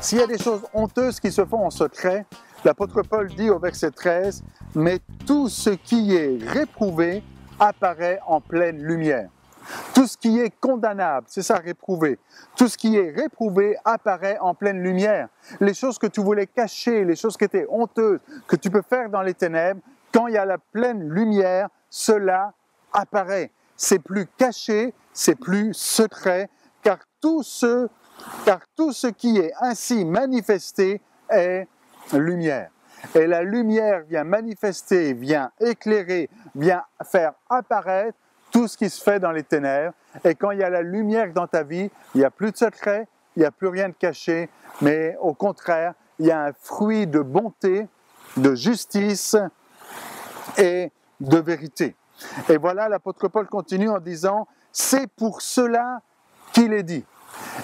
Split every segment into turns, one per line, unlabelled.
S'il y a des choses honteuses qui se font en secret, l'apôtre Paul dit au verset 13, « Mais tout ce qui est réprouvé apparaît en pleine lumière. » Tout ce qui est condamnable, c'est ça, réprouvé. Tout ce qui est réprouvé apparaît en pleine lumière. Les choses que tu voulais cacher, les choses qui étaient honteuses, que tu peux faire dans les ténèbres, quand il y a la pleine lumière, cela apparaît. C'est plus caché, c'est plus secret, car tout ce qui est ainsi manifesté est lumière. Et la lumière vient manifester, vient éclairer, vient faire apparaître tout ce qui se fait dans les ténèbres. Et quand il y a la lumière dans ta vie, il n'y a plus de secret, il n'y a plus rien de caché, mais au contraire, il y a un fruit de bonté, de justice et de vérité. Et voilà, l'apôtre Paul continue en disant, « C'est pour cela qu'il est dit. »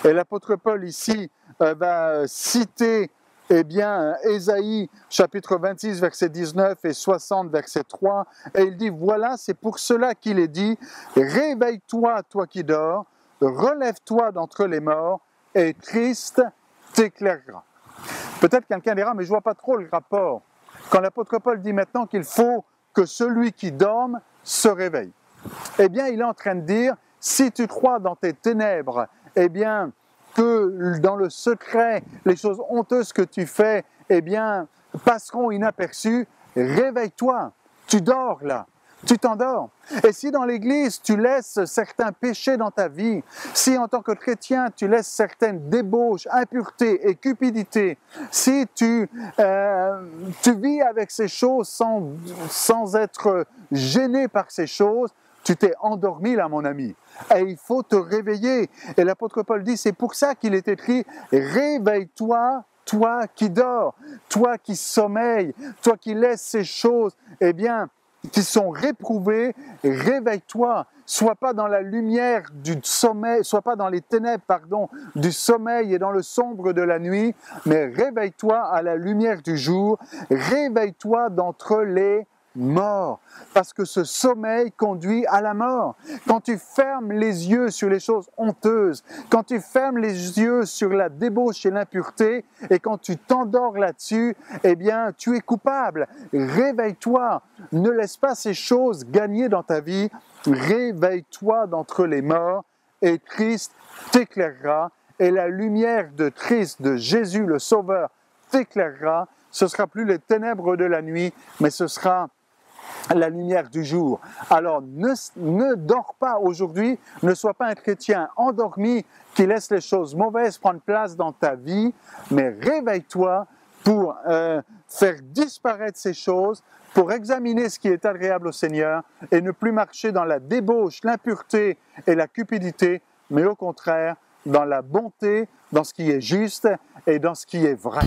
Et l'apôtre Paul ici va citer Ésaïe chapitre 26 verset 19 et 60 verset 3 et il dit voilà c'est pour cela qu'il est dit réveille-toi toi qui dors, relève-toi d'entre les morts et Christ t'éclairera. Peut-être quelqu'un dira mais je vois pas trop le rapport quand l'apôtre Paul dit maintenant qu'il faut que celui qui dorme se réveille. Eh bien il est en train de dire si tu crois dans tes ténèbres eh bien, que dans le secret, les choses honteuses que tu fais, eh bien, passeront inaperçues, réveille-toi, tu dors là, tu t'endors. Et si dans l'Église, tu laisses certains péchés dans ta vie, si en tant que chrétien, tu laisses certaines débauches, impuretés et cupidités, si tu vis avec ces choses sans être gêné par ces choses, tu t'es endormi là, mon ami. Et il faut te réveiller. Et l'apôtre Paul dit, c'est pour ça qu'il est écrit, réveille-toi, toi qui dors, toi qui sommeilles, toi qui laisses ces choses, eh bien, qui sont réprouvées, réveille-toi. Sois pas dans la lumière du sommeil, sois pas dans les ténèbres, du sommeil et dans le sombre de la nuit, mais réveille-toi à la lumière du jour, réveille-toi d'entre les morts, parce que ce sommeil conduit à la mort. Quand tu fermes les yeux sur les choses honteuses, quand tu fermes les yeux sur la débauche et l'impureté, et quand tu t'endors là-dessus, eh bien, tu es coupable. Réveille-toi, ne laisse pas ces choses gagner dans ta vie, réveille-toi d'entre les morts, et Christ t'éclairera, et la lumière de Christ, de Jésus le Sauveur, t'éclairera. Ce ne sera plus les ténèbres de la nuit, mais ce sera la lumière du jour. Alors ne dors pas aujourd'hui, ne sois pas un chrétien endormi qui laisse les choses mauvaises prendre place dans ta vie, mais réveille-toi pour faire disparaître ces choses, pour examiner ce qui est agréable au Seigneur et ne plus marcher dans la débauche, l'impureté et la cupidité, mais au contraire dans la bonté, dans ce qui est juste et dans ce qui est vrai.